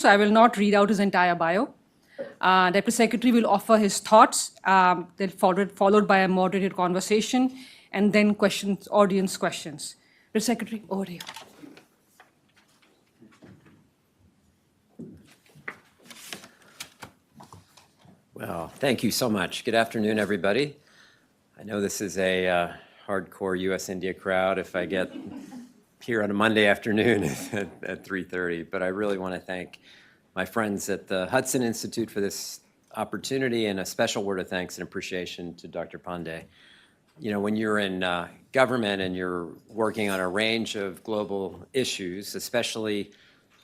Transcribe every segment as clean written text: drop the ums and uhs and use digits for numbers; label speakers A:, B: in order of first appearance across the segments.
A: So I will not read out his entire bio. Deputy Secretary will offer his thoughts, then followed by a moderated conversation, and then questions, audience questions. Deputy Secretary, over to you.
B: Well, thank you so much. Good afternoon, everybody. I know this is a hardcore U.S.-India crowd if I get here on a Monday afternoon at 3:30, but I really want to thank my friends at the Hudson Institute for this opportunity, and a special word of thanks and appreciation to Dr. Pande. You know, when you're in government and you're working on a range of global issues, especially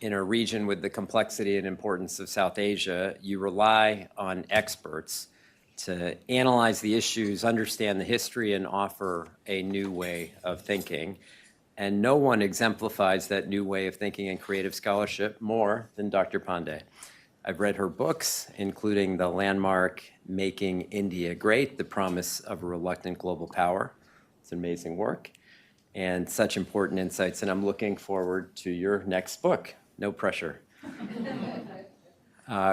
B: in a region with the complexity and importance of South Asia, you rely on experts to analyze the issues, understand the history, and offer a new way of thinking. And no one exemplifies that new way of thinking and creative scholarship more than Dr. Pande. I've read her books, including the landmark Making India Great, The Promise of a Reluctant Global Power. It's amazing work and such important insights, and I'm looking forward to your next book. No pressure.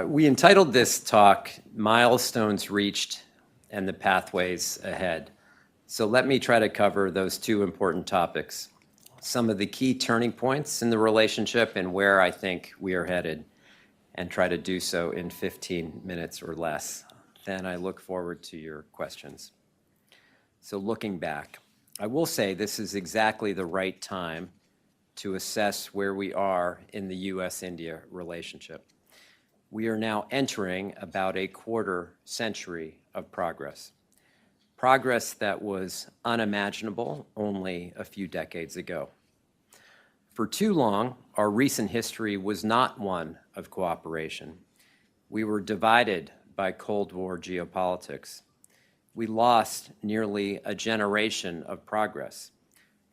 B: We entitled this talk, Milestones Reached and the Pathways Ahead. So let me try to cover those two important topics, some of the key turning points in the relationship and where I think we are headed, and try to do so in 15 minutes or less. Then I look forward to your questions. So looking back, I will say this is exactly the right time to assess where we are in the U.S.-India relationship. We are now entering about a quarter century of progress. Progress that was unimaginable only a few decades ago. For too long, our recent history was not one of cooperation. We were divided by Cold War geopolitics. We lost nearly a generation of progress,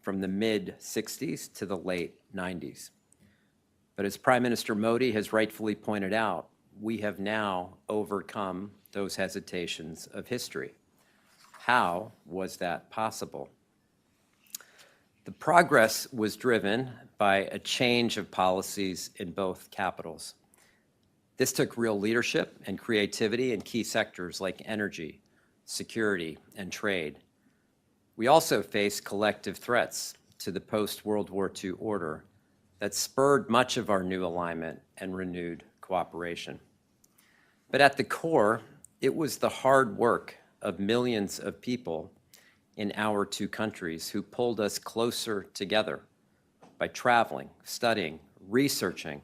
B: from the mid-'60s to the late '90s. But as Prime Minister Modi has rightfully pointed out, we have now overcome those hesitations of history. How was that possible? The progress was driven by a change of policies in both capitals. This took real leadership and creativity in key sectors like energy, security, and trade. We also faced collective threats to the post-World War II order that spurred much of our new alignment and renewed cooperation. But at the core, it was the hard work of millions of people in our two countries who pulled us closer together by traveling, studying, researching,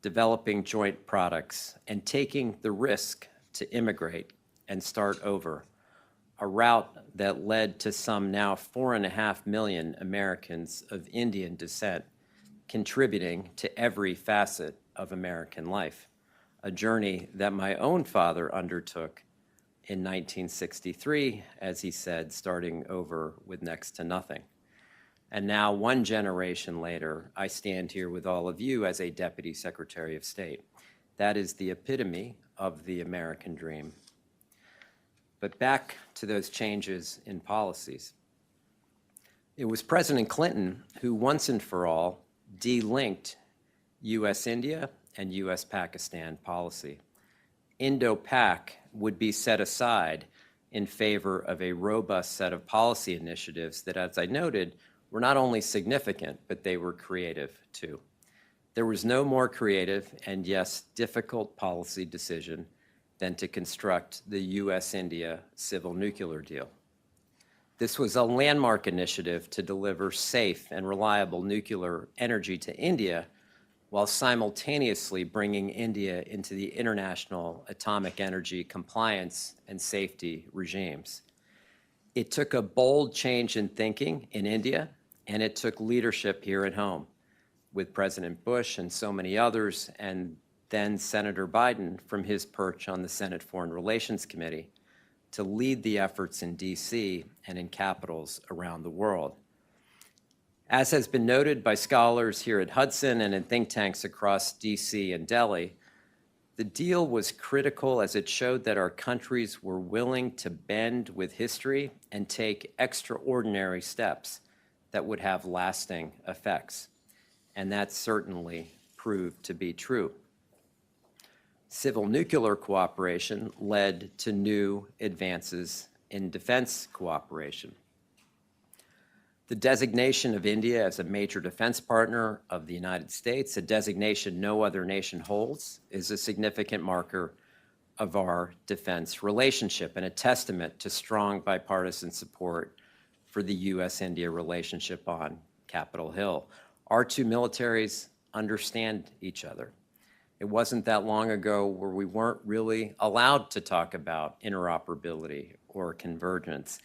B: developing joint products, and taking the risk to immigrate and start over, a route that led to some now 4.5 million Americans of Indian descent contributing to every facet of American life, a journey that my own father undertook in 1963, as he said, starting over with next to nothing. And now, one generation later, I stand here with all of you as a Deputy Secretary of State. That is the epitome of the American dream. But back to those changes in policies. It was President Clinton who once and for all de-linked U.S.-India and U.S.-Pakistan policy. Indo-Pak would be set aside in favor of a robust set of policy initiatives that, as I noted, were not only significant, but they were creative too. There was no more creative and, yes, difficult policy decision than to construct the U.S.-India civil nuclear deal. This was a landmark initiative to deliver safe and reliable nuclear energy to India while simultaneously bringing India into the international atomic energy compliance and safety regimes. It took a bold change in thinking in India, and it took leadership here at home with President Bush and so many others, and then Senator Biden from his perch on the Senate Foreign Relations Committee to lead the efforts in D.C. and in capitals around the world. As has been noted by scholars here at Hudson and in think tanks across D.C. and Delhi, the deal was critical as it showed that our countries were willing to bend with history and take extraordinary steps that would have lasting effects. And that certainly proved to be true. Civil nuclear cooperation led to new advances in defense cooperation. The designation of India as a major defense partner of the United States, a designation no other nation holds, is a significant marker of our defense relationship and a testament to strong bipartisan support for the U.S.-India relationship on Capitol Hill. Our two militaries understand each other. It wasn't that long ago where we weren't really allowed to talk about interoperability or convergence.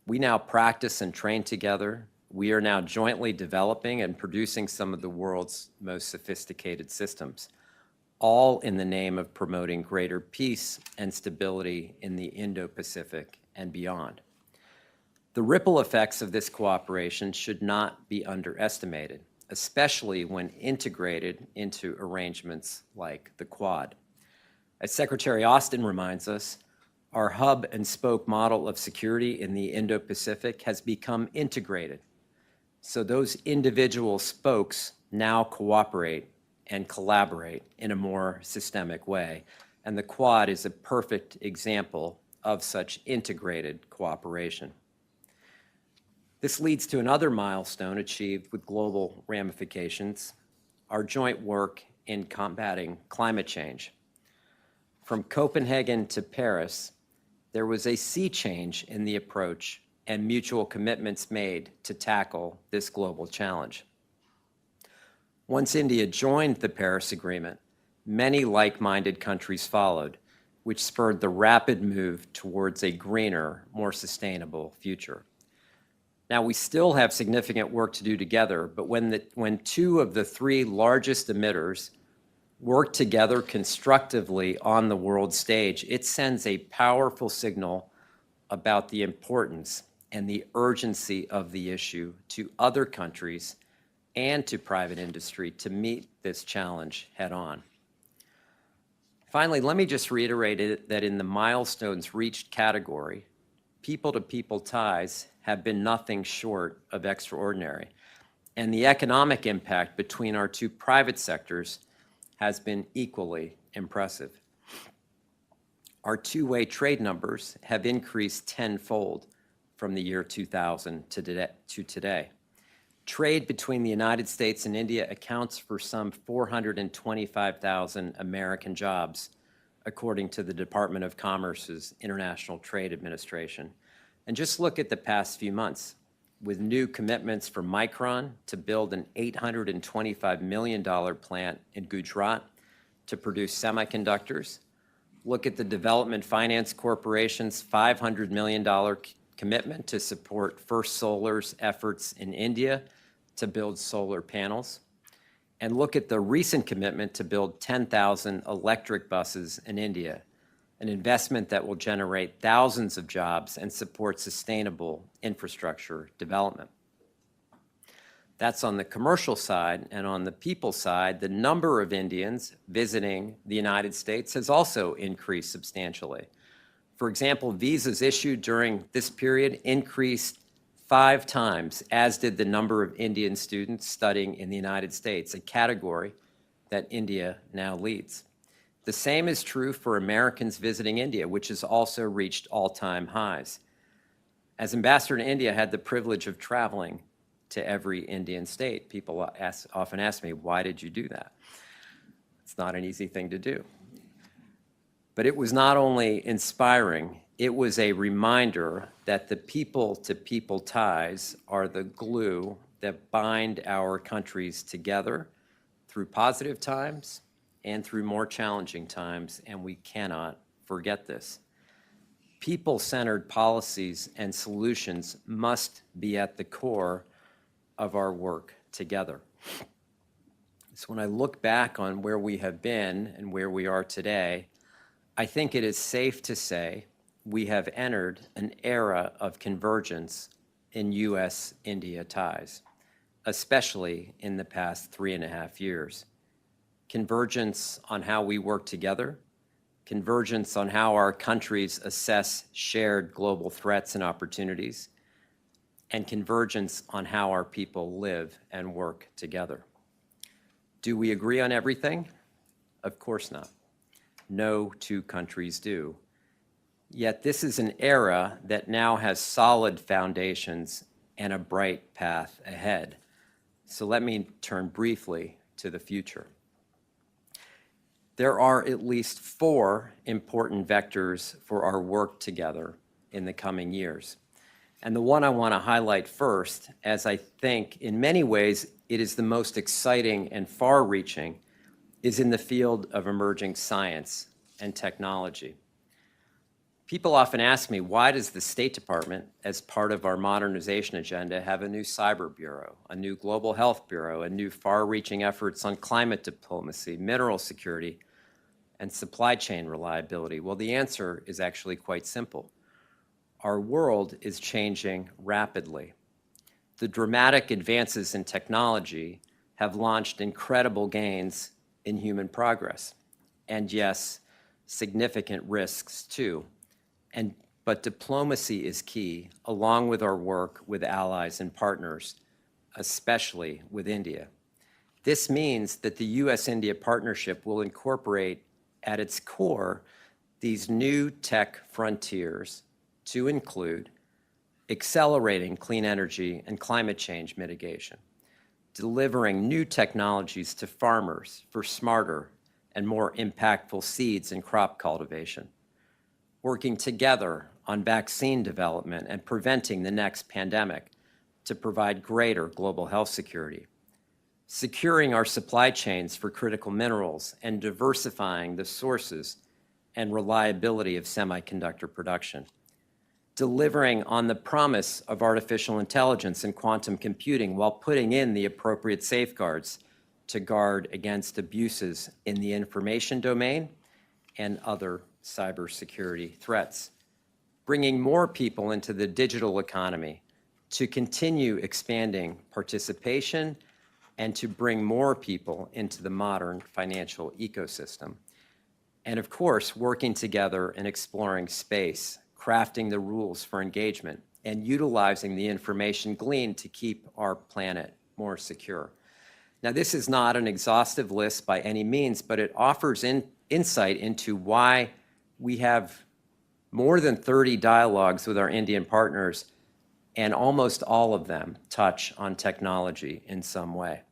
B: We now practice and train together. We are now jointly developing and producing some of the world's most sophisticated systems, all in the name of promoting greater peace and stability in the Indo-Pacific and beyond. The ripple effects of this cooperation should not be underestimated, especially when integrated into arrangements like the Quad. As Secretary Austin reminds us, our hub and spoke model of security in the Indo-Pacific has become integrated. So those individual spokes now cooperate and collaborate in a more systemic way. And the Quad is a perfect example of such integrated cooperation. This leads to another milestone achieved with global ramifications, our joint work in combating climate change. From Copenhagen to Paris, there was a sea change in the approach and mutual commitments made to tackle this global challenge. Once India joined the Paris Agreement, many like-minded countries followed, which spurred the rapid move towards a greener, more sustainable future. Now, we still have significant work to do together, but when two of the three largest emitters work together constructively on the world stage, it sends a powerful signal about the importance and the urgency of the issue to other countries and to private industry to meet this challenge head on. Finally, let me just reiterate that in the milestones reached category, people-to-people ties have been nothing short of extraordinary, and the economic impact between our two private sectors has been equally impressive. Our two-way trade numbers have increased tenfold from the year 2000 to today. Trade between the United States and India accounts for some 425,000 American jobs, according to the Department of Commerce's International Trade Administration. And just look at the past few months, with new commitments from Micron to build an $825 million plant in Gujarat to produce semiconductors. Look at the Development Finance Corporation's $500 million commitment to support First Solar's efforts in India to build solar panels. And look at the recent commitment to build 10,000 electric buses in India, an investment that will generate thousands of jobs and support sustainable infrastructure development. That's on the commercial side, and on the people side, the number of Indians visiting the United States has also increased substantially. For example, visas issued during this period increased 5 times, as did the number of Indian students studying in the United States, a category that India now leads. The same is true for Americans visiting India, which has also reached all-time highs. As ambassador to India, I had the privilege of traveling to every Indian state. People often ask me, why did you do that? It's not an easy thing to do. But it was not only inspiring, it was a reminder that the people-to-people ties are the glue that bind our countries together through positive times and through more challenging times, and we cannot forget this. People-centered policies and solutions must be at the core of our work together. So when I look back on where we have been and where we are today, I think it is safe to say we have entered an era of convergence in U.S.-India ties, especially in the past 3.5 years. Convergence on how we work together, convergence on how our countries assess shared global threats and opportunities, and convergence on how our people live and work together. Do we agree on everything? Of course not. no two countries do. Yet this is an era that now has solid foundations and a bright path ahead. So let me turn briefly to the future. There are at least 4 important vectors for our work together in the coming years. And the one I want to highlight first, as I think in many ways it is the most exciting and far-reaching, is in the field of emerging science and technology. People often ask me, why does the State Department, as part of our modernization agenda, have a new cyber bureau, a new global health bureau, and new far-reaching efforts on climate diplomacy, mineral security, and supply chain reliability? Well, the answer is actually quite simple. Our world is changing rapidly. The dramatic advances in technology have launched incredible gains in human progress, and yes, significant risks too. But diplomacy is key, along with our work with allies and partners, especially with India. This means that the U.S.-India partnership will incorporate at its core these new tech frontiers to include accelerating clean energy and climate change mitigation, delivering new technologies to farmers for smarter and more impactful seeds and crop cultivation, working together on vaccine development and preventing the next pandemic to provide greater global health security, securing our supply chains for critical minerals and diversifying the sources and reliability of semiconductor production, delivering on the promise of artificial intelligence and quantum computing while putting in the appropriate safeguards to guard against abuses in the information domain and other cybersecurity threats, bringing more people into the digital economy to continue expanding participation and to bring more people into the modern financial ecosystem. And of course, working together and exploring space, crafting the rules for engagement, and utilizing the information gleaned to keep our planet more secure. Now, this is not an exhaustive list by any means, but it offers insight into why we have more than 30 dialogues with our Indian partners, and almost all of them touch on technology in some way.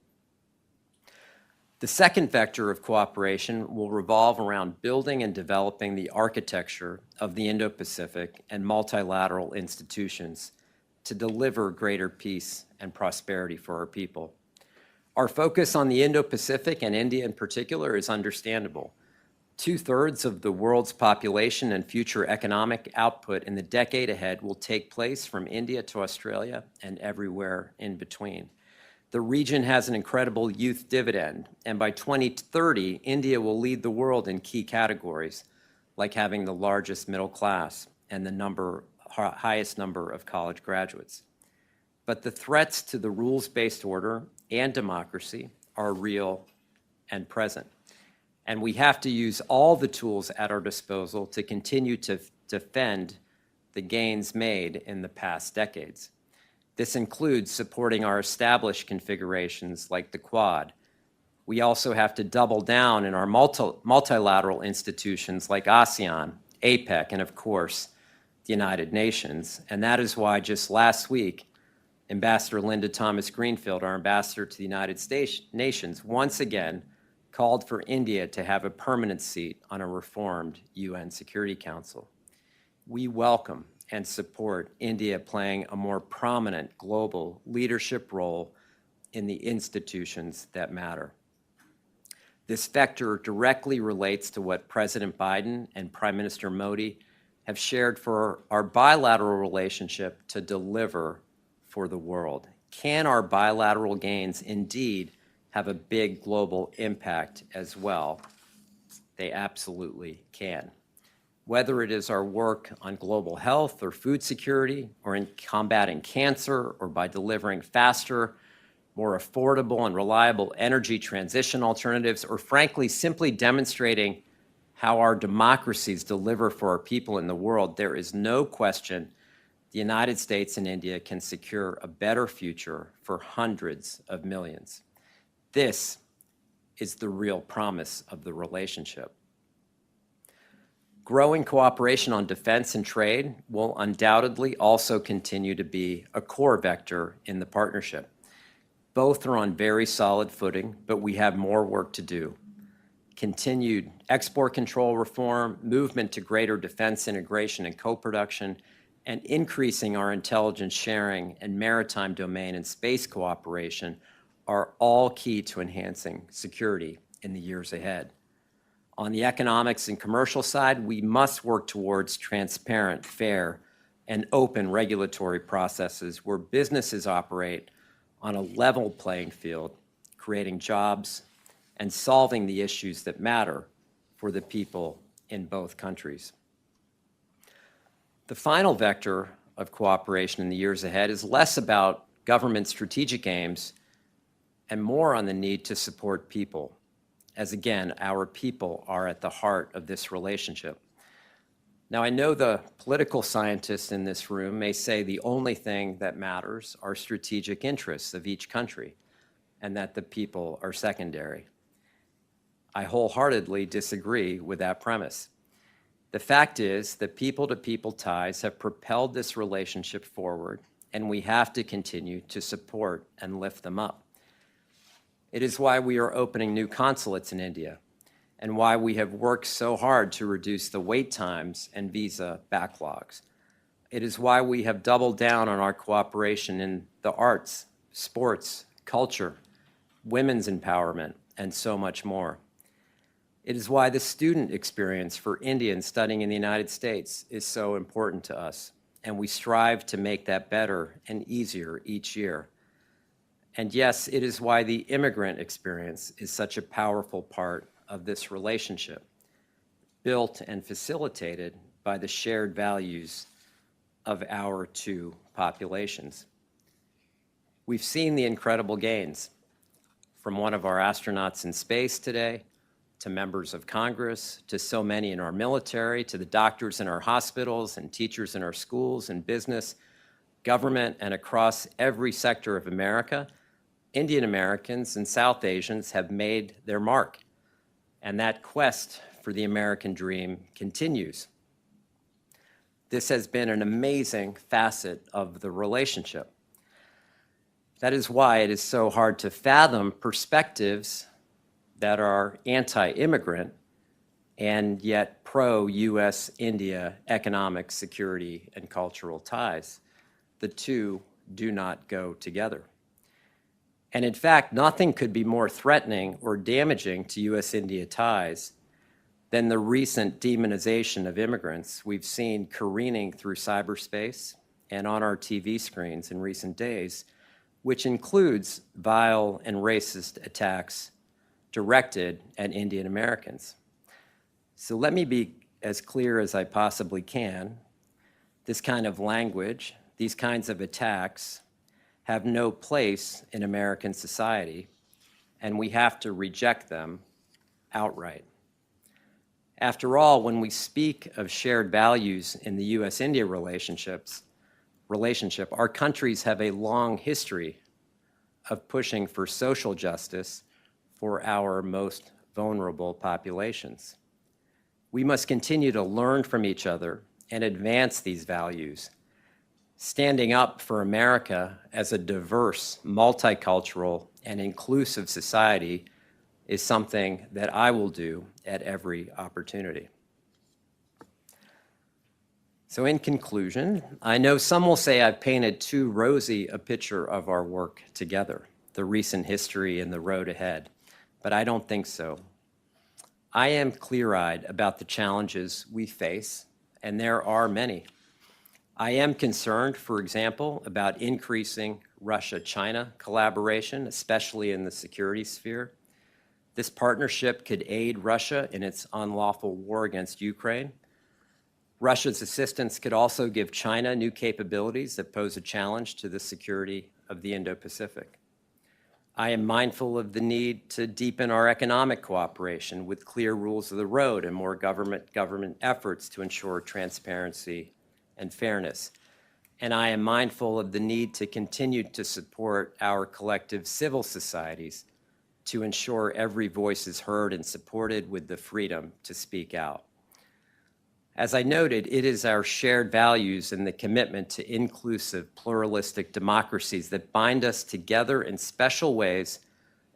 B: The second vector of cooperation will revolve around building and developing the architecture of the Indo-Pacific and multilateral institutions to deliver greater peace and prosperity for our people. Our focus on the Indo-Pacific and India in particular is understandable. 2/3 of the world's population and future economic output in the decade ahead will take place from India to Australia and everywhere in between. The region has an incredible youth dividend, and by 2030, India will lead the world in key categories, like having the largest middle class and the highest number of college graduates. But the threats to the rules-based order and democracy are real and present. And we have to use all the tools at our disposal to continue to defend the gains made in the past decades. This includes supporting our established configurations like the Quad. We also have to double down in our multilateral institutions like ASEAN, APEC, and of course, the United Nations. And that is why just last week, Ambassador Linda Thomas-Greenfield, our ambassador to the United Nations, once again called for India to have a permanent seat on a reformed UN Security Council. We welcome and support India playing a more prominent global leadership role in the institutions that matter. This vector directly relates to what President Biden and Prime Minister Modi have shared for our bilateral relationship to deliver for the world. Can our bilateral gains indeed have a big global impact as well? They absolutely can. Whether it is our work on global health or food security, or in combating cancer, or by delivering faster, more affordable and reliable energy transition alternatives, or frankly, simply demonstrating how our democracies deliver for our people in the world, there is no question the United States and India can secure a better future for hundreds of millions. This is the real promise of the relationship. Growing cooperation on defense and trade will undoubtedly also continue to be a core vector in the partnership. Both are on very solid footing, but we have more work to do. Continued export control reform, movement to greater defense integration and co-production, and increasing our intelligence sharing and maritime domain and space cooperation are all key to enhancing security in the years ahead. On the economics and commercial side, we must work towards transparent, fair, and open regulatory processes where businesses operate on a level playing field, creating jobs and solving the issues that matter for the people in both countries. The final vector of cooperation in the years ahead is less about government strategic aims and more on the need to support people, as again, our people are at the heart of this relationship. Now, I know the political scientists in this room may say the only thing that matters are strategic interests of each country and that the people are secondary. I wholeheartedly disagree with that premise. The fact is that people-to-people ties have propelled this relationship forward, and we have to continue to support and lift them up. It is why we are opening new consulates in India and why we have worked so hard to reduce the wait times and visa backlogs. It is why we have doubled down on our cooperation in the arts, sports, culture, women's empowerment, and so much more. It is why the student experience for Indians studying in the United States is so important to us, and we strive to make that better and easier each year. And yes, it is why the immigrant experience is such a powerful part of this relationship, built and facilitated by the shared values of our two populations. We've seen the incredible gains, from one of our astronauts in space today, to members of Congress, to so many in our military, to the doctors in our hospitals and teachers in our schools and business, government, and across every sector of America. Indian Americans and South Asians have made their mark, and that quest for the American dream continues. This has been an amazing facet of the relationship. That is why it is so hard to fathom perspectives that are anti-immigrant and yet pro-US-India economic, security, and cultural ties. The two do not go together. And in fact, nothing could be more threatening or damaging to US-India ties than the recent demonization of immigrants we've seen careening through cyberspace and on our TV screens in recent days, which includes vile and racist attacks directed at Indian Americans. So let me be as clear as I possibly can. This kind of language, these kinds of attacks have no place in American society, and we have to reject them outright. After all, when we speak of shared values in the US-India relationship, our countries have a long history of pushing for social justice for our most vulnerable populations. We must continue to learn from each other and advance these values. Standing up for America as a diverse, multicultural, and inclusive society is something that I will do at every opportunity. So in conclusion, I know some will say I've painted too rosy a picture of our work together, the recent history and the road ahead, but I don't think so. I am clear-eyed about the challenges we face, and there are many. I am concerned, for example, about increasing Russia-China collaboration, especially in the security sphere. This partnership could aid Russia in its unlawful war against Ukraine. Russia's assistance could also give China new capabilities that pose a challenge to the security of the Indo-Pacific. I am mindful of the need to deepen our economic cooperation with clear rules of the road and more government efforts to ensure transparency and fairness. And I am mindful of the need to continue to support our collective civil societies to ensure every voice is heard and supported with the freedom to speak out. As I noted, it is our shared values and the commitment to inclusive, pluralistic democracies that bind us together in special ways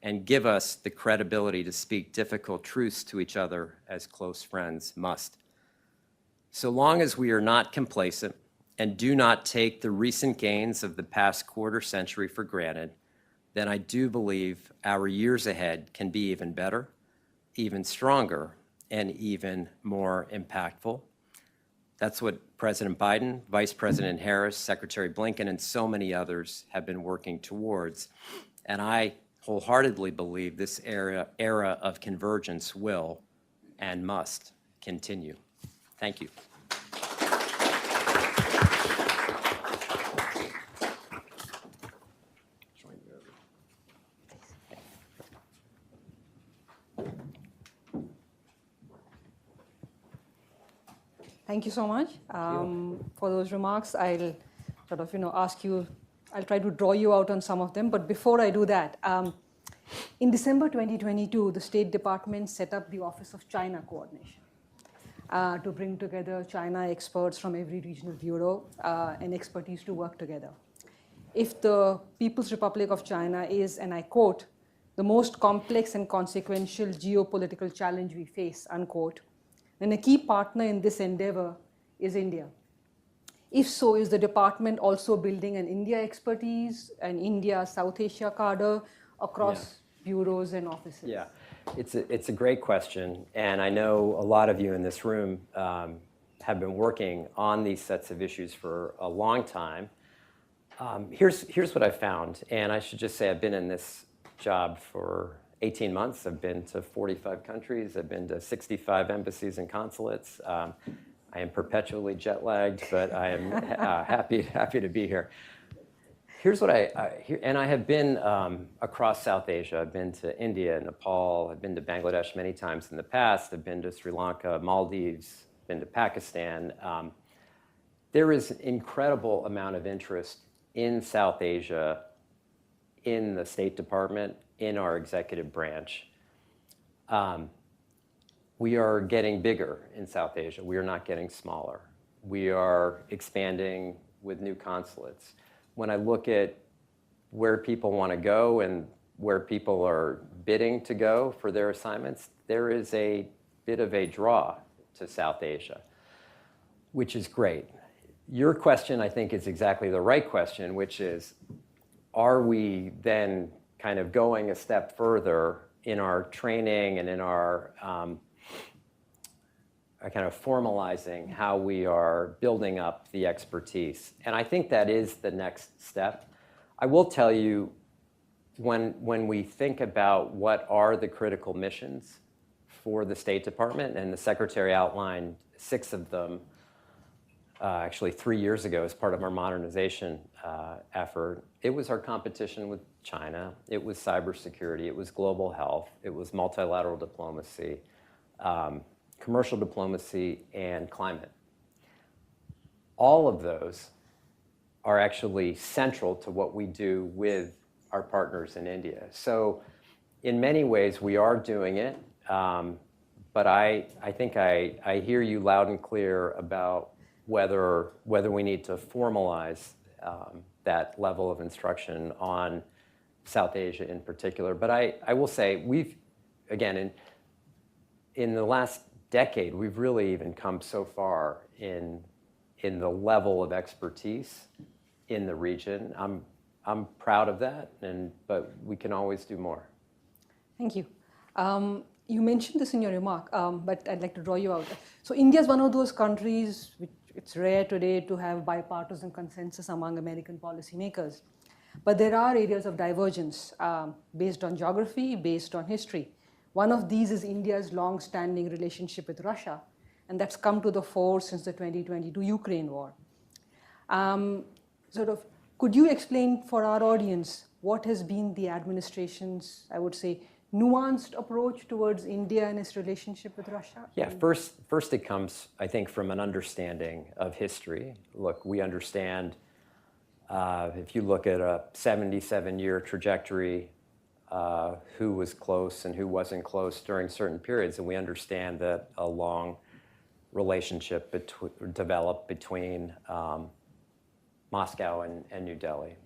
B: and give us the credibility to speak difficult truths to each other as close friends must. So long as we are not complacent and do not take the recent gains of the past quarter century for granted, then I do believe our years ahead can be even better, even stronger, and even more impactful. That's what President Biden, Vice President Harris, Secretary Blinken, and so many others have been working towards. And I wholeheartedly believe this era of convergence will and must continue. Thank you.
A: Thank you so much for those remarks. I'll sort of, ask you, I'll try to draw you out on some of them. But before I do that, in December 2022, the State Department set up the Office of China Coordination to bring together China experts from every regional bureau and expertise to work together. If the People's Republic of China is, and I quote, the most complex and consequential geopolitical challenge we face, unquote, then a key partner in this endeavor is India. If so, is the department also building an India expertise, an India South Asia cadre across bureaus and offices?
B: Yeah, it's a great question, and I know a lot of you in this room have been working on these sets of issues for a long time. Here's what I found, and I should just say I've been in this job for 18 months. I've been to 45 countries. I've been to 65 embassies and consulates. I am perpetually jet lagged, but I am happy to be here. Here's what and I have been across South Asia. I've been to India, Nepal. I've been to Bangladesh many times in the past. I've been to Sri Lanka, Maldives, been to Pakistan. There is an incredible amount of interest in South Asia, in the State Department, in our executive branch. We are getting bigger in South Asia. We are not getting smaller. We are expanding with new consulates. When I look at where people want to go and where people are bidding to go for their assignments, there is a bit of a draw to South Asia, which is great. Your question, I think, is exactly the right question, which is, are we then kind of going a step further in our training and in our kind of formalizing how we are building up the expertise? And I think that is the next step. I will tell you, when we think about what are the critical missions for the State Department, and the Secretary outlined 6 of them, actually 3 years ago as part of our modernization effort. It was our competition with China, it was cybersecurity, it was global health, it was multilateral diplomacy, commercial diplomacy, and climate. All of those are actually central to what we do with our partners in India. So in many ways, we are doing it, but I think I hear you loud and clear about whether we need to formalize that level of instruction on South Asia in particular. But I will say, we've, again, in the last decade, we've really even come so far in the level of expertise in the region. I'm proud of that, but we can always do more.
A: Thank you. You mentioned this in your remark, but I'd like to draw you out. So India is one of those countries which it's rare today to have bipartisan consensus among American policymakers. But there are areas of divergence based on geography, based on history. One of these is India's long-standing relationship with Russia, and that's come to the fore since the 2022 Ukraine war. Could you explain for our audience what has been the administration's, I would say, nuanced approach towards India and its relationship with Russia?
B: Yeah, first it comes, I think, from an understanding of history. Look, we understand, if you look at a 77-year trajectory, who was close and who wasn't close during certain periods, and we understand that a long relationship develop between Moscow and New Delhi.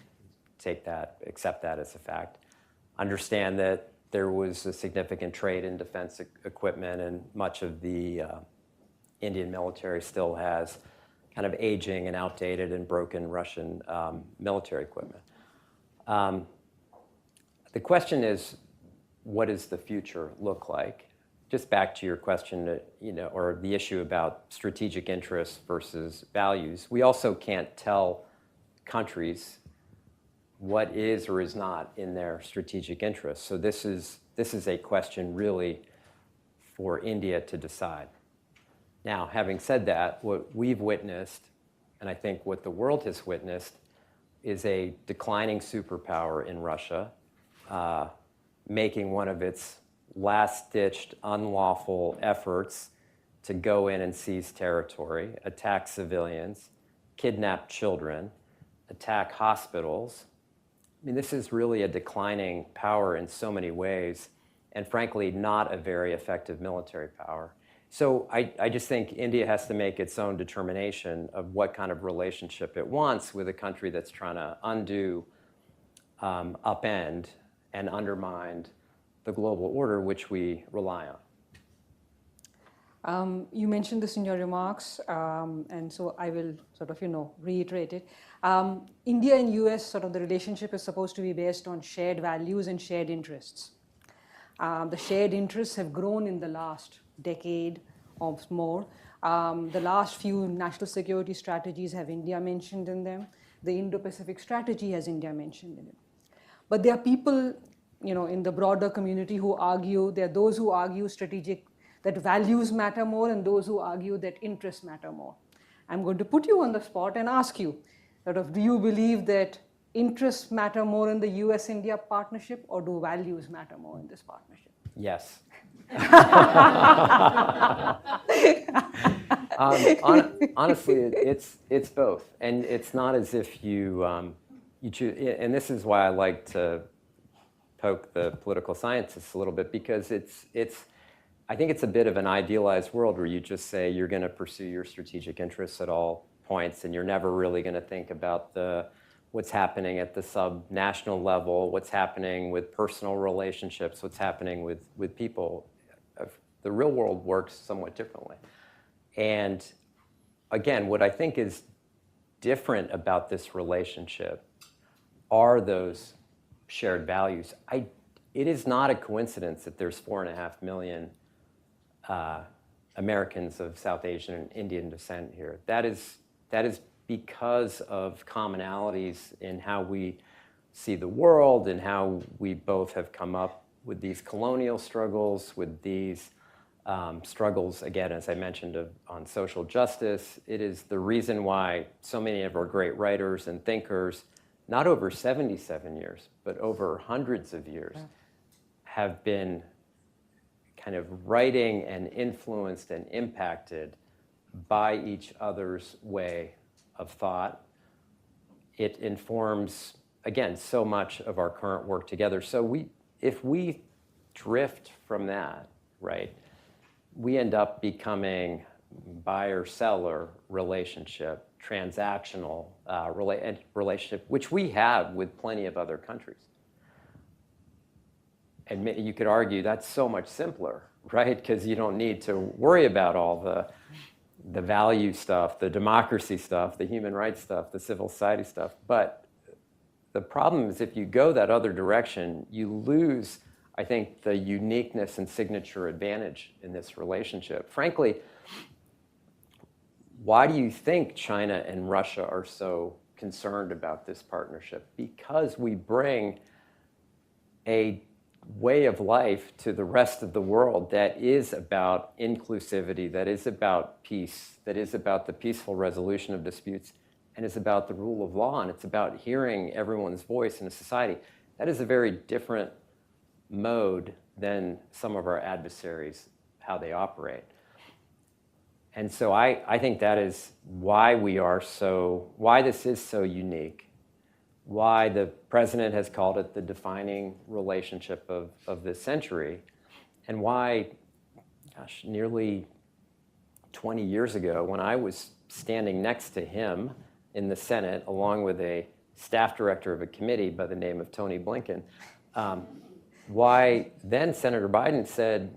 B: Accept that as a fact. Understand that there was a significant trade in defense equipment, and much of the Indian military still has kind of aging and outdated and broken Russian military equipment. The question is, what does the future look like? Just back to your question, or the issue about strategic interests versus values. We also can't tell countries what is or is not in their strategic interests. So this is a question really for India to decide. Now, having said that, what we've witnessed, and I think what the world has witnessed, is a declining superpower in Russia, making one of its last-ditched unlawful efforts to go in and seize territory, attack civilians, kidnap children, attack hospitals. I mean, this is really a declining power in so many ways, and frankly, not a very effective military power. So I just think India has to make its own determination of what kind of relationship it wants with a country that's trying to undo, upend, and undermine the global order which we rely on.
A: You mentioned this in your remarks, and so I will sort of, reiterate it. India and US, sort of the relationship is supposed to be based on shared values and shared interests. The shared interests have grown in the last decade or more. The last few national security strategies have India mentioned in them. The Indo-Pacific strategy has India mentioned in it. But there are people, in the broader community who argue, there are those who argue that values matter more and those who argue that interests matter more. I'm going to put you on the spot and ask you, do you believe that interests matter more in the US-India partnership, or do values matter more in this partnership?
B: Yes. Honestly, it's both, and it's not as if you choose. And this is why I like to poke the political scientists a little bit, because I think it's a bit of an idealized world where you just say you're going to pursue your strategic interests at all points, and you're never really going to think about what's happening at the sub-national level, what's happening with personal relationships, what's happening with people. The real world works somewhat differently. And again, what I think is different about this relationship are those shared values. It is not a coincidence that there's 4.5 million Americans of South Asian and Indian descent here. That is because of commonalities in how we see the world and how we both have come up with these colonial struggles, with these struggles, again, as I mentioned, on social justice. It is the reason why so many of our great writers and thinkers, not over 77 years, but over hundreds of years, have been kind of writing and influenced and impacted by each other's way of thought. It informs, again, so much of our current work together. So if we drift from that, right, we end up becoming buyer-seller relationship, transactional relationship, which we have with plenty of other countries. And you could argue that's so much simpler, right? Because you don't need to worry about all the value stuff, the democracy stuff, the human rights stuff, the civil society stuff. But the problem is if you go that other direction, you lose, I think, the uniqueness and signature advantage in this relationship. Frankly, why do you think China and Russia are so concerned about this partnership? Because we bring a way of life to the rest of the world that is about inclusivity, that is about peace, that is about the peaceful resolution of disputes, and is about the rule of law, and it's about hearing everyone's voice in a society. That is a very different mode than some of our adversaries, how they operate. And so I think that is why why this is so unique, why the president has called it the defining relationship of this century, and why, gosh, nearly 20 years ago when I was standing next to him in the Senate, along with a staff director of a committee by the name of Tony Blinken, why then Senator Biden said,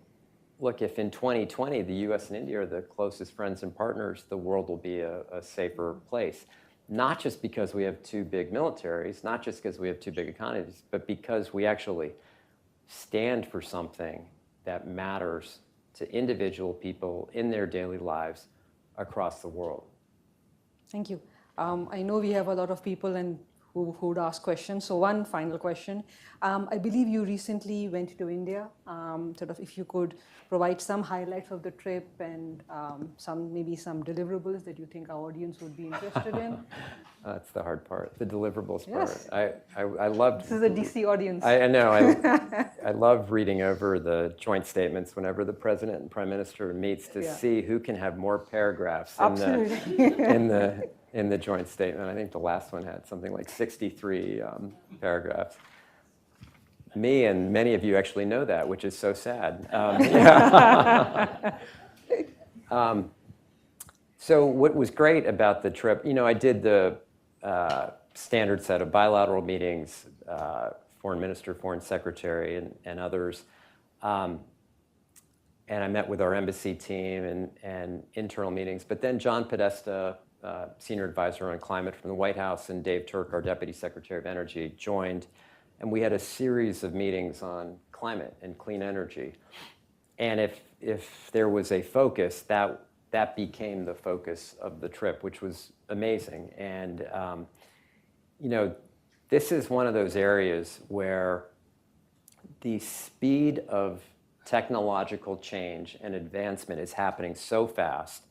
B: look, if in 2020 the US and India are the closest friends and partners, the world will be a safer place. Not just because we have two big militaries, not just because we have two big economies, but because we actually stand for something that matters to individual people in their daily lives across the world.
A: Thank you. I know we have a lot of people who would ask questions. So one final question. I believe you recently went to India. Sort of, if you could provide some highlights of the trip and maybe some deliverables that you think our audience would be interested in.
B: That's the hard part, the deliverables
A: Yes.
B: part. I loved.
A: This is a DC audience.
B: I know. I love reading over the joint statements whenever the president and prime minister meets to see who can have more paragraphs in the joint statement. I think the last one had something like 63 paragraphs. Me and many of you actually know that, which is so sad. So what was great about the trip, I did the standard set of bilateral meetings, foreign minister, foreign secretary, and others. And I met with our embassy team and internal meetings. But then John Podesta, senior advisor on climate from the White House, and Dave Turk, our deputy secretary of energy, joined. And we had a series of meetings on climate and clean energy. And if there was a focus, that became the focus of the trip, which was amazing. And this is one of those areas where the speed of technological change and advancement is happening so fast,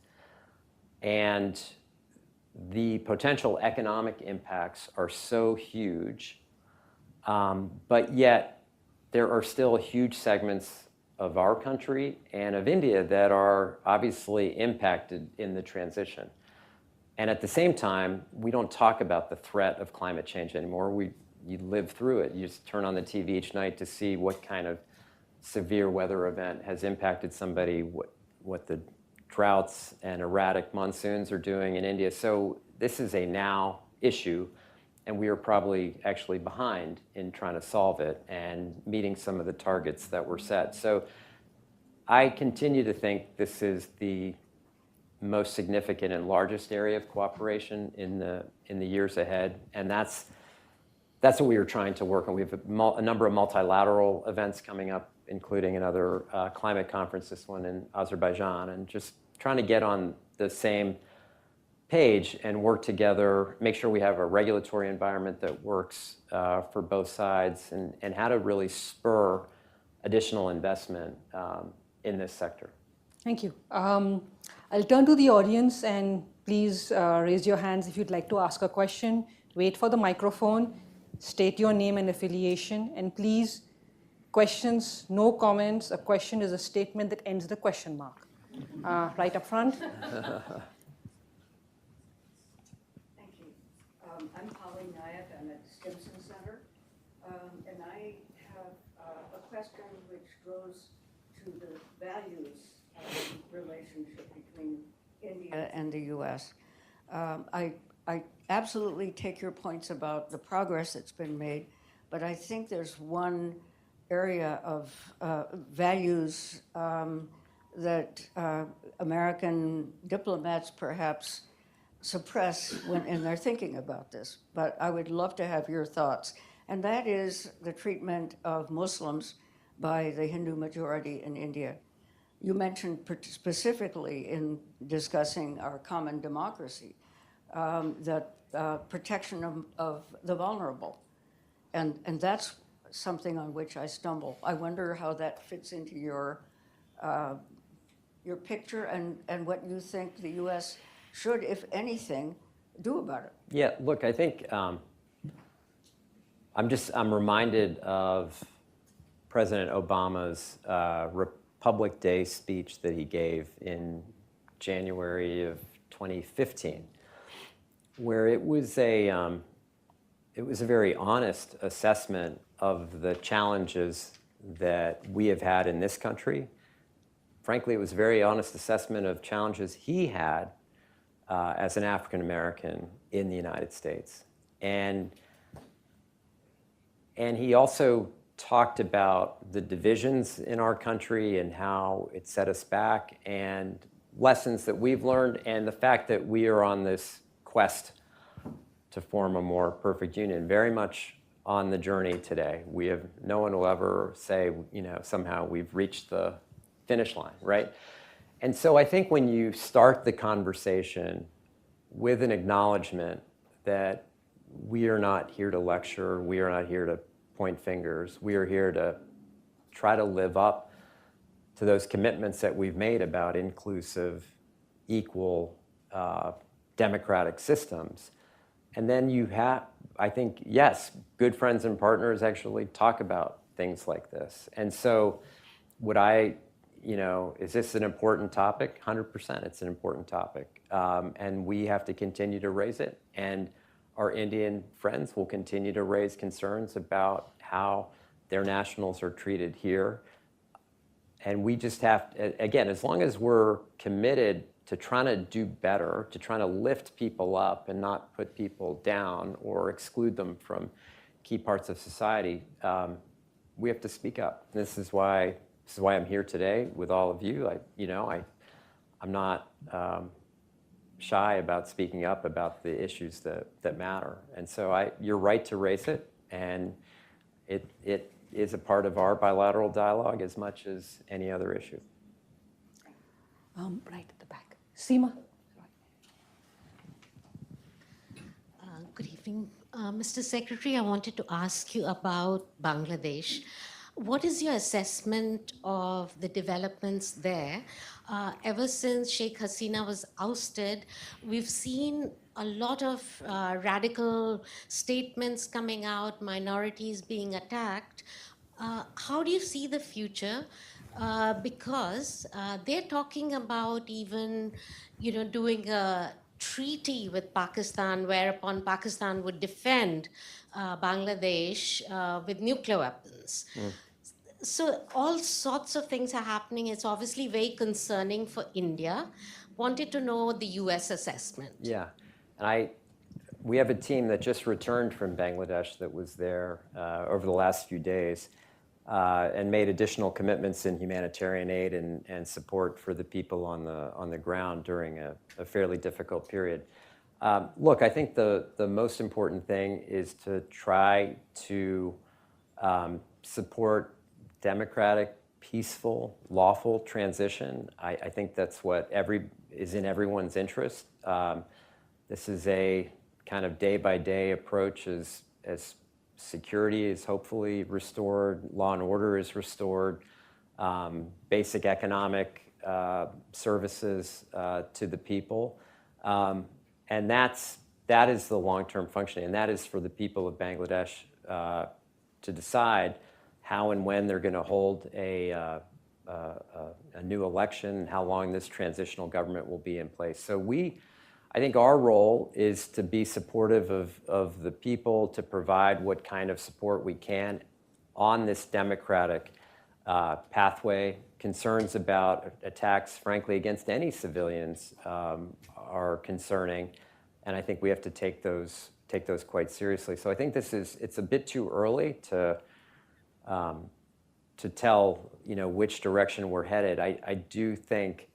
B: and the potential economic impacts are so huge, but yet there are still huge segments of our country and of India that are obviously impacted in the transition. And at the same time, we don't talk about the threat of climate change anymore. You live through it. You just turn on the TV each night to see what kind of severe weather event has impacted somebody, what the droughts and erratic monsoons are doing in India. So this is a now issue, and we are probably actually behind in trying to solve it and meeting some of the targets that were set. So I continue to think this is the most significant and largest area of cooperation in the years ahead, and that's what we were trying to work on. We have a number of multilateral events coming up, including another climate conference, this one in Azerbaijan, and just trying to get on the same page and work together, make sure we have a regulatory environment that works for both sides, and how to really spur additional investment in this sector.
A: Thank you. I'll turn to the audience, and please raise your hands if you'd like to ask a question. Wait for the microphone, state your name and affiliation, and please, questions, no comments. A question is a statement that ends the question mark. Right up front.
C: I'm Holly Nyack. I'm at the Stimson Center. And I have a question which goes to the values relationship between India and the U.S. I absolutely take your points about the progress that's been made, but I think there's one area of values that American diplomats perhaps suppress when they're thinking about this, but I would love to have your thoughts. And that is the treatment of Muslims by the Hindu majority in India. You mentioned specifically in discussing our common democracy, that protection of the vulnerable. And that's something on which I stumble. I wonder how that fits into your picture and what you think the U.S. should, if anything, do about it.
B: Yeah, look, I think I'm reminded of President Obama's Republic Day speech that he gave in January of 2015, where it was a very honest assessment of the challenges that we have had in this country frankly, it was a very honest assessment of challenges he had as an African American in the United States. And he also talked about the divisions in our country and how it set us back, and lessons that we've learned, and the fact that we are on this quest to form a more perfect union, very much on the journey today. No one will ever say, somehow we've reached the finish line, right? And so I think when you start the conversation with an acknowledgement that we are not here to lecture, we are not here to point fingers, we are here to try to live up to those commitments that we've made about inclusive, equal, democratic systems. And then you have, I think, yes, good friends and partners actually talk about things like this. And so is this an important topic? 100%, it's an important topic. And we have to continue to raise it. And our Indian friends will continue to raise concerns about how their nationals are treated here. And we just have, again, as long as we're committed to trying to do better, to trying to lift people up and not put people down or exclude them from key parts of society, we have to speak up. This is why I'm here today with all of you. I'm not shy about speaking up about the issues that matter. And so you're right to raise it, and it is a part of our bilateral dialogue as much as any other issue.
A: Right at the back. Seema.
D: Good evening. Mr. Secretary, I wanted to ask you about Bangladesh. What is your assessment of the developments there? Ever since Sheikh Hasina was ousted, we've seen a lot of radical statements coming out, minorities being attacked. How do you see the future? Because they're talking about even, doing a treaty with Pakistan, whereupon Pakistan would defend Bangladesh with nuclear weapons. So all sorts of things are happening. It's obviously very concerning for India. Wanted to know the U.S. assessment.
B: Yeah, and we have a team that just returned from Bangladesh that was there over the last few days and made additional commitments in humanitarian aid and support for the people on the ground during a fairly difficult period. Look, I think the most important thing is to try to support democratic, peaceful, lawful transition. I think that's what is in everyone's interest. This is a kind of day-by-day approach as security is hopefully restored, law and order is restored, basic economic services to the people. And that is the long-term functioning, and that is for the people of Bangladesh to decide how and when they're going to hold a new election, and how long this transitional government will be in place. So I think our role is to be supportive of the people, to provide what kind of support we can on this democratic pathway. Concerns about attacks, frankly, against any civilians are concerning, and I think we have to take those quite seriously. So I think it's a bit too early to tell which direction we're headed. I do think,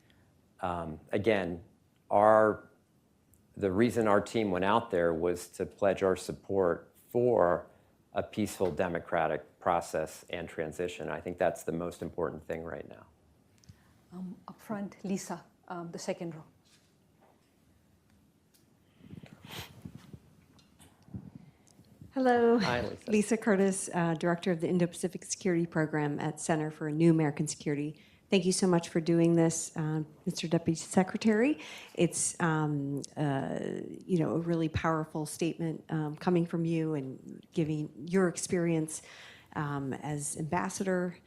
B: again, the reason our team went out there was to pledge our support for a peaceful democratic process and transition. I think that's the most important thing right now.
A: Up front, Lisa, the second row.
E: Hello,
B: Hi, Lisa.
E: Lisa Curtis, Director of the Indo-Pacific Security Program at Center for a New American Security. Thank you so much for doing this, Mr. Deputy Secretary. It's a really powerful statement coming from you and giving your experience as ambassador,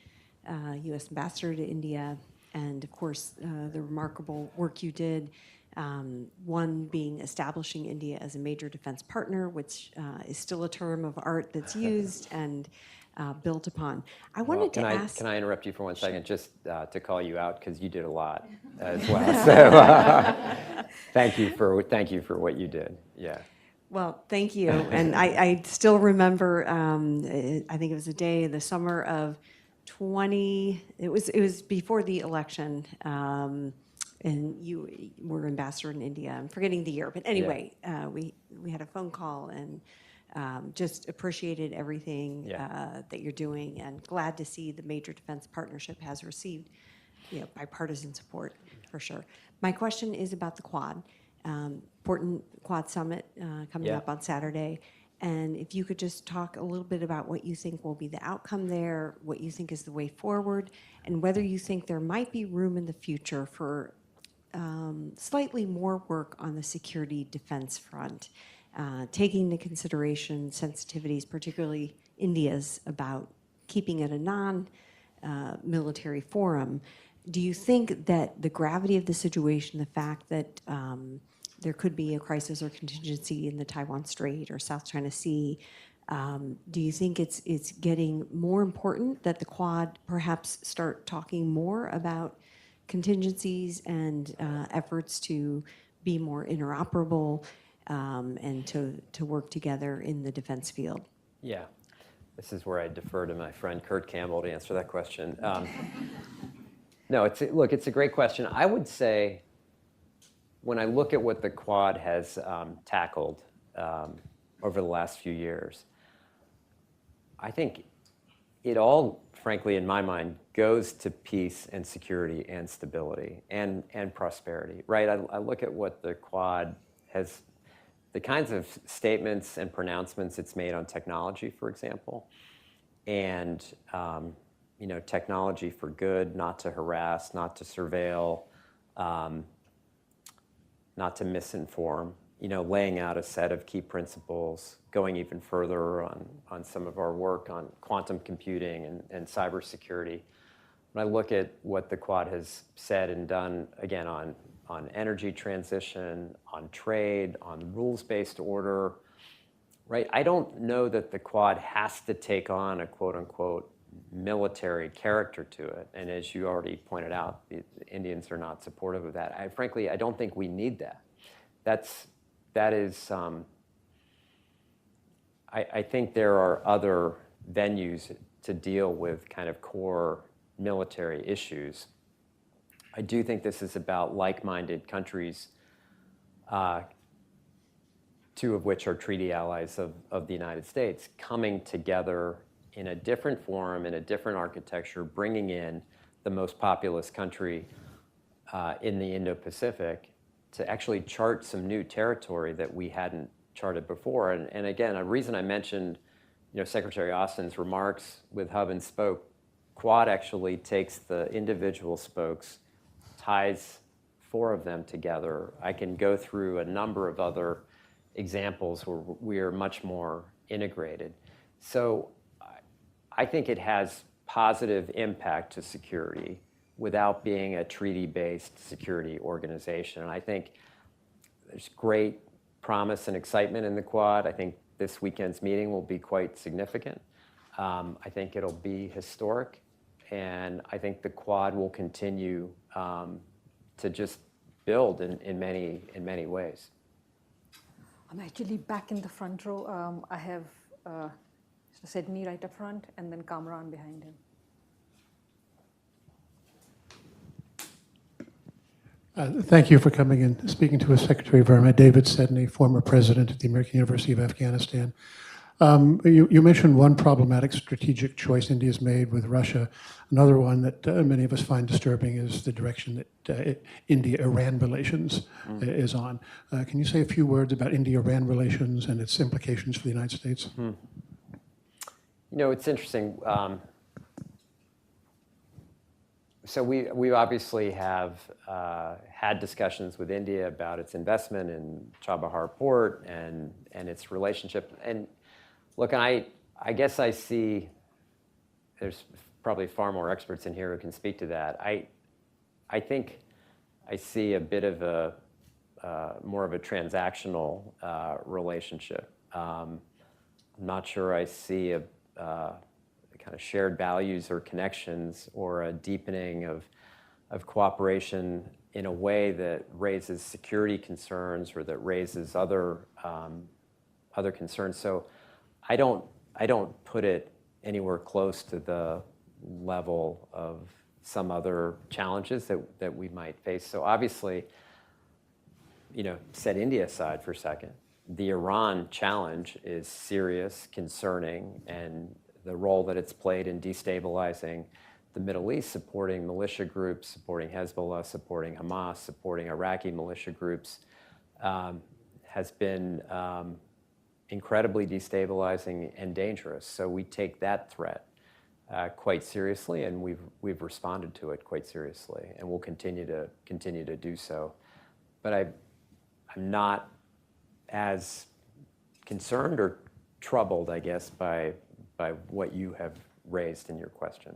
E: U.S. ambassador to India, and of course the remarkable work you did. One being establishing India as a major defense partner, which is still a term of art that's used, and built upon. I
B: Well,
E: wanted to
B: can
E: ask.
B: I interrupt you for one second, just to call you out, because you did a lot as well. So thank you for what you did. Yeah.
E: Well, thank you. And I still remember, I think it was a day in the summer of it was before the election, and you were ambassador in India. I'm forgetting the year, but anyway, we had a phone call and just appreciated everything that you're doing, and glad to see the Major Defense Partnership has received bipartisan support for sure. My question is about the Quad. Important Quad Summit coming up on Saturday. And if you could just talk a little bit about what you think will be the outcome there, what you think is the way forward, and whether you think there might be room in the future for slightly more work on the security defense front, taking into consideration sensitivities, particularly India's, about keeping it a non-military forum. Do you think that the gravity of the situation, the fact that there could be a crisis or contingency in the Taiwan Strait or South China Sea, do you think it's getting more important that the Quad perhaps start talking more about contingencies and efforts to be more interoperable and to work together in the defense field?
B: Yeah. This is where I defer to my friend Kurt Campbell to answer that question. No, it's a great question. I would say, when I look at what the Quad has tackled over the last few years, I think it all, frankly, in my mind, goes to peace and security and stability and prosperity, right? I look at what the Quad has, the kinds of statements and pronouncements it's made on technology, for example, and technology for good, not to harass, not to surveil, not to misinform, laying out a set of key principles, going even further on some of our work on quantum computing and cybersecurity. When I look at what the Quad has said and done, again, on energy transition, on trade, on rules-based order, right? I don't know that the Quad has to take on a quote-unquote military character to it. And as you already pointed out, the Indians are not supportive of that. Frankly, I don't think we need that. I think there are other venues to deal with kind of core military issues. I do think this is about like-minded countries, two of which are treaty allies of the United States, coming together in a different forum, in a different architecture, bringing in the most populous country in the Indo-Pacific to actually chart some new territory that we hadn't charted before. And again, a reason I mentioned Secretary Austin's remarks with hub and spoke, Quad actually takes the individual spokes, ties 4 of them together. I can go through a number of other examples where we are much more integrated. So I think it has positive impact to security without being a treaty-based security organization. And I think there's great promise and excitement in the Quad. I think this weekend's meeting will be quite significant. I think it'll be historic. And I think the Quad will continue to just build in many ways.
A: I'm actually back in the front row. I have Mr. Sidney right up front, and then Kamran behind him.
F: Thank you for coming and speaking to us, Secretary Verma. David Sedney, former president of the American University of Afghanistan. You mentioned one problematic strategic choice India's made with Russia. Another one that many of us find disturbing is the direction that India-Iran relations is on. Can you say a few words about India-Iran relations and its implications for the United States?
B: It's interesting. So we obviously have had discussions with India about its investment in Chabahar Port and its relationship. And look, I guess I see, there's probably far more experts in here who can speak to that. I think I see a bit of more of a transactional relationship. I'm not sure I see kind of shared values or connections or a deepening of cooperation in a way that raises security concerns or that raises other concerns. So I don't put it anywhere close to the level of some other challenges that we might face. So obviously, set India aside for a second. The Iran challenge is serious, concerning, and the role that it's played in destabilizing the Middle East, supporting militia groups, supporting Hezbollah, supporting Hamas, supporting Iraqi militia groups, has been incredibly destabilizing and dangerous. So we take that threat quite seriously, and we've responded to it quite seriously, and we'll continue to do so. But I'm not as concerned or troubled, I guess, by what you have raised in your question.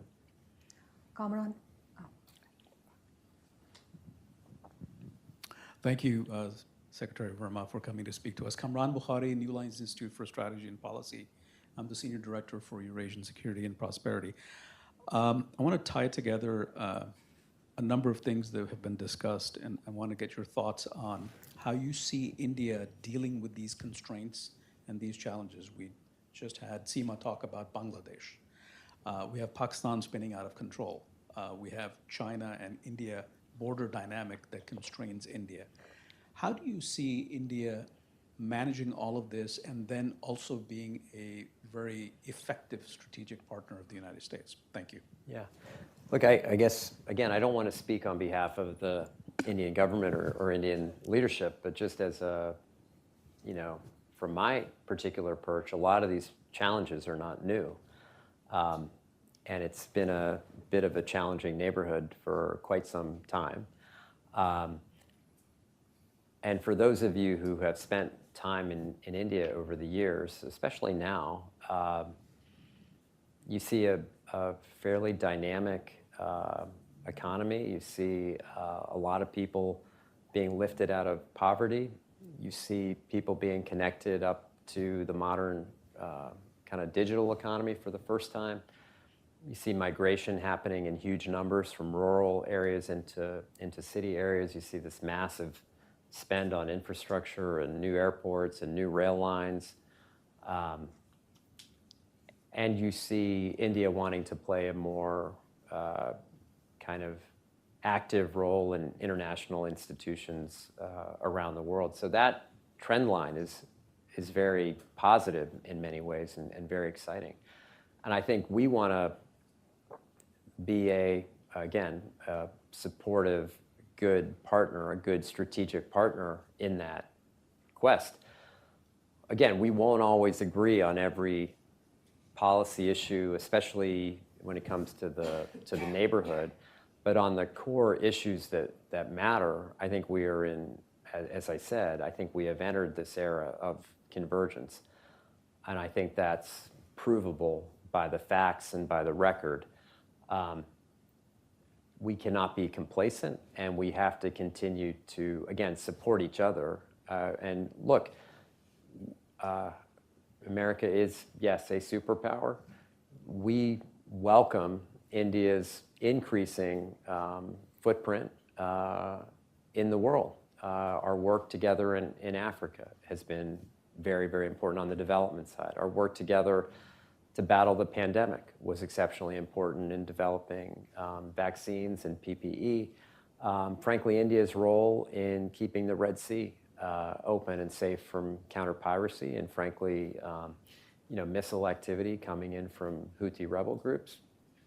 A: Kamran?
G: Thank you, Secretary Verma, for coming to speak to us. Kamran Bukhari, New Lines Institute for Strategy and Policy. I'm the Senior Director for Eurasian Security and Prosperity. I want to tie together a number of things that have been discussed, and I want to get your thoughts on how you see India dealing with these constraints and these challenges. We just had Seema talk about Bangladesh. We have Pakistan spinning out of control. We have China and India border dynamic that constrains India. How do you see India managing all of this and then also being a very effective strategic partner of the United States? Thank you.
B: Yeah. Look, I guess, again, I don't want to speak on behalf of the Indian government or Indian leadership, but just as a, from my particular perch, a lot of these challenges are not new. And it's been a bit of a challenging neighborhood for quite some time. And for those of you who have spent time in India over the years, especially now, you see a fairly dynamic economy. You see a lot of people being lifted out of poverty. You see people being connected up to the modern kind of digital economy for the first time. You see migration happening in huge numbers from rural areas into city areas. You see this massive spend on infrastructure and new airports and new rail lines. And you see India wanting to play a more kind of active role in international institutions around the world. So that trend line is very positive in many ways and very exciting. And I think we want to be a supportive, good partner, a good strategic partner in that quest. Again, we won't always agree on every policy issue, especially when it comes to the neighborhood. But on the core issues that matter, I think we are in, as I said, I think we have entered this era of convergence. And I think that's provable by the facts and by the record. We cannot be complacent, and we have to continue to, again, support each other. And look, America is, yes, a superpower. We welcome India's increasing footprint in the world. Our work together in Africa has been very, very important on the development side. Our work together to battle the pandemic was exceptionally important in developing vaccines and PPE. Frankly, India's role in keeping the Red Sea open and safe from counter-piracy and frankly, missile activity coming in from Houthi rebel groups,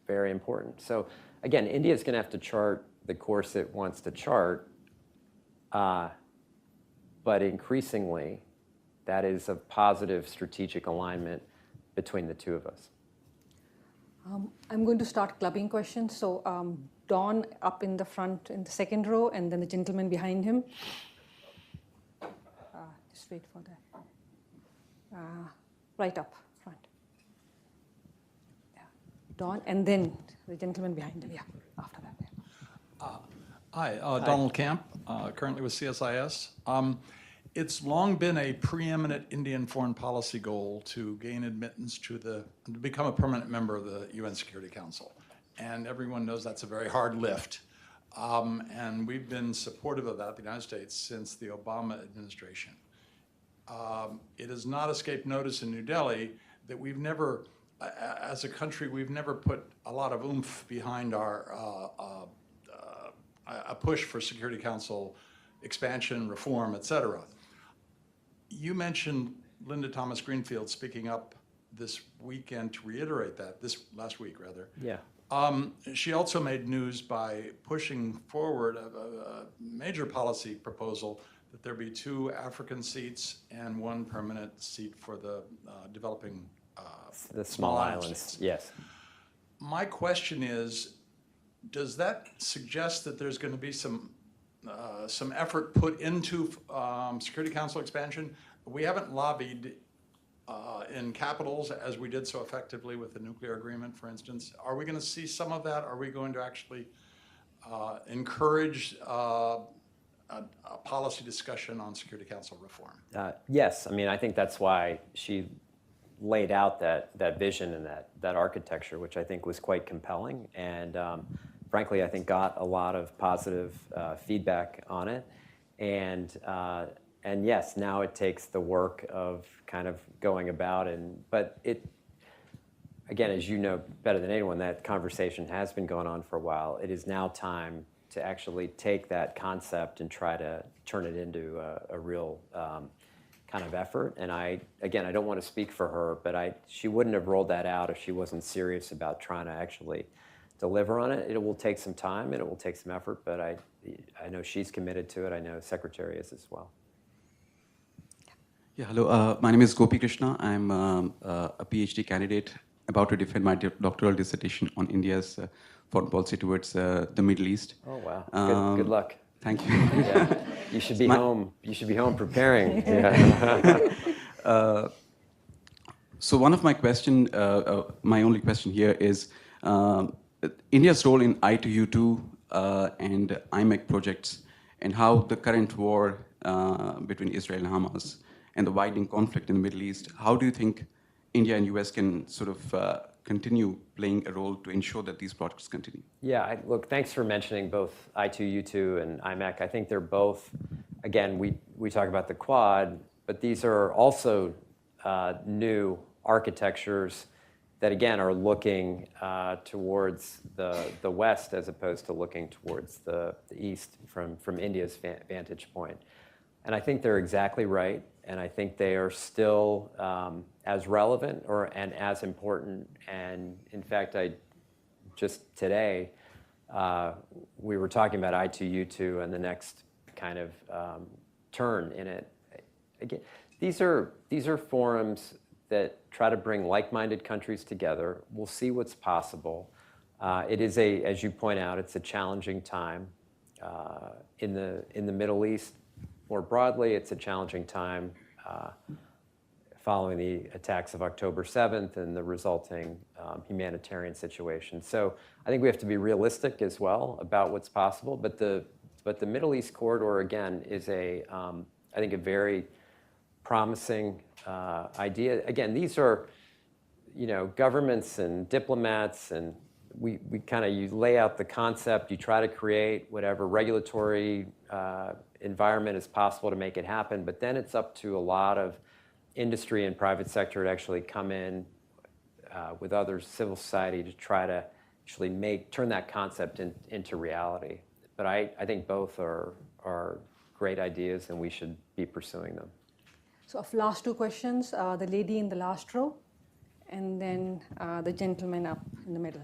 B: very important. So again, India's going to have to chart the course it wants to chart, but increasingly, that is a positive strategic alignment between the two of us.
A: I'm going to start clubbing questions. So Don up in the front in the second row, and then the gentleman behind him. Just wait for that. Right up front. Yeah. Don, and then the gentleman behind him. Yeah, after that. Yeah.
H: Hi, Donald Camp, currently with CSIS. It's long been a preeminent Indian foreign policy goal to gain admittance to become a permanent member of the UN Security Council. And everyone knows that's a very hard lift. And we've been supportive of that, the United States, since the Obama administration. It has not escaped notice in New Delhi that we've never, as a country, we've never put a lot of oomph behind our a push for Security Council expansion, reform, et cetera. You mentioned Linda Thomas Greenfield speaking up this weekend to reiterate that, this last week rather.
B: Yeah.
H: She also made news by pushing forward a major policy proposal that there be 2 African seats and 1 permanent seat for the developing
B: The small islands,
H: states.
B: yes.
H: My question is, does that suggest that there's going to be some effort put into Security Council expansion? We haven't lobbied in capitals as we did so effectively with the nuclear agreement, for instance. Are we going to see some of that? Are we going to actually encourage a policy discussion on Security Council reform?
B: Yes, I mean, I think that's why she laid out that vision and that architecture, which I think was quite compelling. And frankly, I think got a lot of positive feedback on it. And yes, now it takes the work of kind of going about but it, again, as you know better than anyone, that conversation has been going on for a while. It is now time to actually take that concept and try to turn it into a real kind of effort. And I don't want to speak for her, but she wouldn't have rolled that out if she wasn't serious about trying to actually deliver on it. It will take some time and it will take some effort, but I know she's committed to it. I know Secretary is as well.
I: Yeah, hello. My name is Gopi Krishna. I'm a PhD candidate about to defend my doctoral dissertation on India's foreign policy towards the Middle East.
B: Oh wow! Good luck.
I: Thank you.
B: Yeah. You should be home. You should be home preparing. Yeah.
I: So one of my my only question here is India's role in I2U2 and IMEC projects, and how the current war between Israel and Hamas and the widening conflict in the Middle East, how do you think India and US can sort of continue playing a role to ensure that these projects continue?
B: Yeah, look, thanks for mentioning both I2U2 and IMEC. I think they're both, again, we talk about the Quad, but these are also new architectures that, again, are looking towards the West as opposed to looking towards the East from India's vantage point. And I think they're exactly right. And I think they are still as relevant and as important. And in fact, just today, we were talking about I2U2 and the next kind of turn in it. Again, these are forums that try to bring like-minded countries together. We'll see what's possible. It is as you point out, it's a challenging time in the Middle East. More broadly, it's a challenging time following the attacks of October 7th and the resulting humanitarian situation. So I think we have to be realistic as well about what's possible. But the Middle East corridor, again, is I think a very promising idea. Again, these are, governments and diplomats, and we you lay out the concept, you try to create whatever regulatory environment is possible to make it happen, but then it's up to a lot of industry and private sector to actually come in with other civil society to try to actually turn that concept into reality. But I think both are great ideas and we should be pursuing them.
A: So of last 2 questions, the lady in the last row, and then the gentleman up in the middle.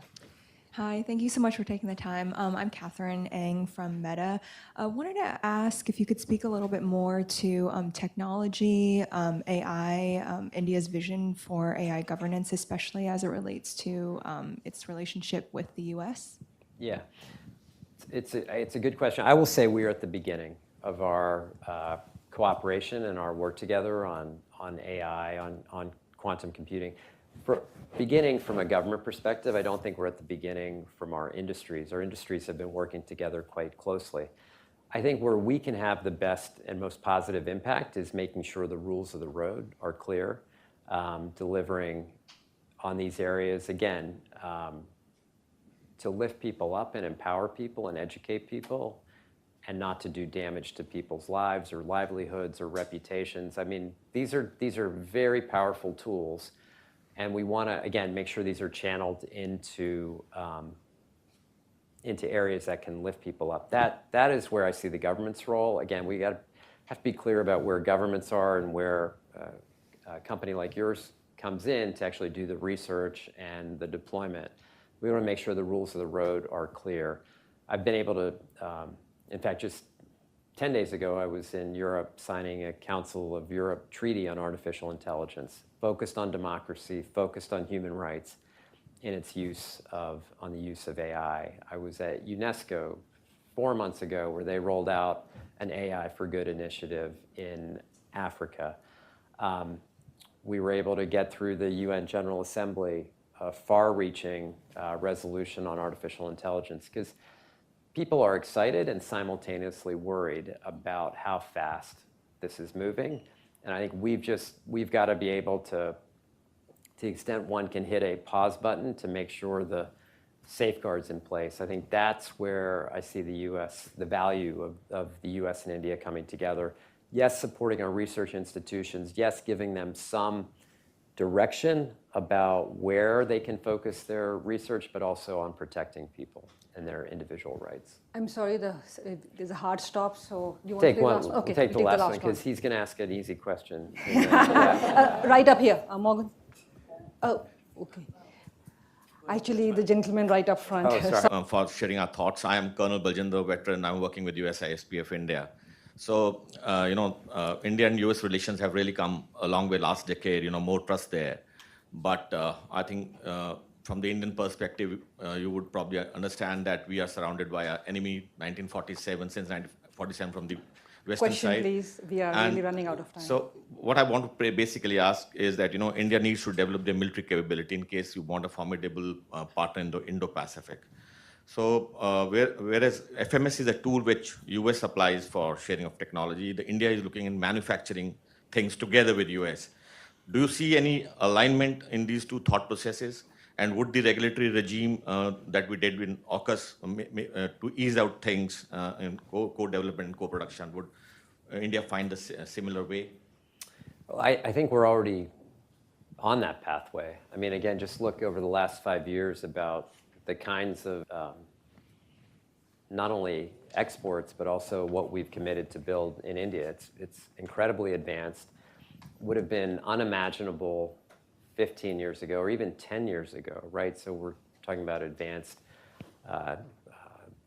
J: Hi, thank you so much for taking the time. I'm Catherine Eng from Meta. I wanted to ask if you could speak a little bit more to technology, AI, India's vision for AI governance, especially as it relates to its relationship with the US.
B: Yeah, it's a good question. I will say we are at the beginning of our cooperation and our work together on AI, on quantum computing. Beginning from a government perspective, I don't think we're at the beginning from our industries. Our industries have been working together quite closely. I think where we can have the best and most positive impact is making sure the rules of the road are clear, delivering on these areas, again, to lift people up and empower people and educate people, and not to do damage to people's lives or livelihoods or reputations. I mean, these are very powerful tools, and we want to, again, make sure these are channeled into areas that can lift people up. That is where I see the government's role. Again, we have to be clear about where governments are and where a company like yours comes in to actually do the research and the deployment. We want to make sure the rules of the road are clear. I've been able to, in fact, just 10 days ago, I was in Europe signing a Council of Europe treaty on artificial intelligence, focused on democracy, focused on human rights in its use of AI. I was at UNESCO 4 months ago where they rolled out an AI for Good initiative in Africa. We were able to get through the UN General Assembly a far-reaching resolution on artificial intelligence, because people are excited and simultaneously worried about how fast this is moving. And I think we've got to be able to the extent one can hit a pause button to make sure the safeguards in place. I think that's where I see the U.S., the value of the U.S. and India coming together. Yes, supporting our research institutions. Yes, giving them some direction about where they can focus their research, but also on protecting people and their individual rights.
A: I'm sorry, there's a hard stop, so do you want
B: Take
A: to take
B: one.
A: the last? Okay,
B: We'll take the
A: we'll
B: last one
A: one.
B: because he's going to ask an easy question.
A: Right up here, Morgan. Oh, okay. Actually, the gentleman right up front.
B: Oh, sorry.
K: For sharing our thoughts. I am Colonel Baljendra, veteran. I'm working with USISPF India. So, India and US relations have really come a long way last decade, more trust there. But I think from the Indian perspective, you would probably understand that we are surrounded by our enemy 1947, since 1947 from the Western
A: Question,
K: side.
A: please. We are really running out of time.
K: So what I want to basically ask is that, India needs to develop their military capability in case you want a formidable partner in the Indo-Pacific. So whereas FMS is a tool which US supplies for sharing of technology, India is looking in manufacturing things together with US. Do you see any alignment in these two thought processes? And would the regulatory regime that we did in AUKUS to ease out things in co-development and co-production, would India find a similar way?
B: Well, I think we're already on that pathway. I mean, again, just look over the last 5 years about the kinds of not only exports, but also what we've committed to build in India. It's incredibly advanced. Would have been unimaginable 15 years ago or even 10 years ago, right? So we're talking about advanced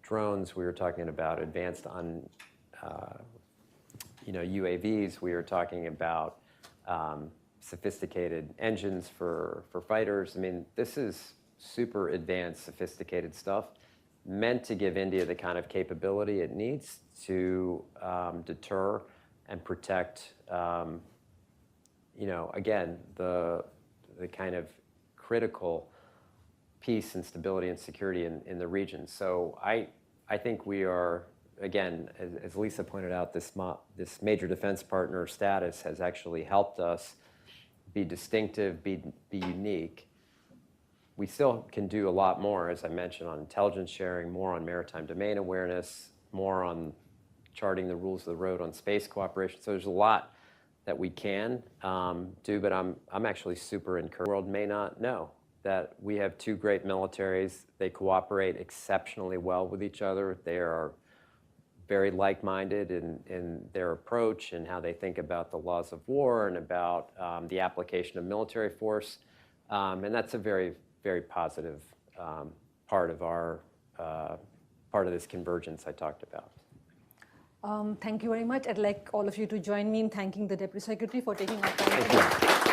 B: drones. We were talking about advanced UAVs. We were talking about sophisticated engines for fighters. I mean, this is super advanced, sophisticated stuff meant to give India the kind of capability it needs to deter and protect, again, the kind of critical peace and stability and security in the region. So I think we are, again, as Lisa pointed out, this major defense partner status has actually helped us be distinctive, be unique. We still can do a lot more, as I mentioned, on intelligence sharing, more on maritime domain awareness, more on charting the rules of the road on space cooperation. So there's a lot that we can do, but I'm actually super encouraged. The world may not know that we have two great militaries. They cooperate exceptionally well with each other. They are very like-minded in their approach and how they think about the laws of war and about the application of military force. And that's a very, very positive part of this convergence I talked about.
A: Thank you very much. I'd like all of you to join me in thanking the Deputy Secretary for taking our time.
B: Thank you.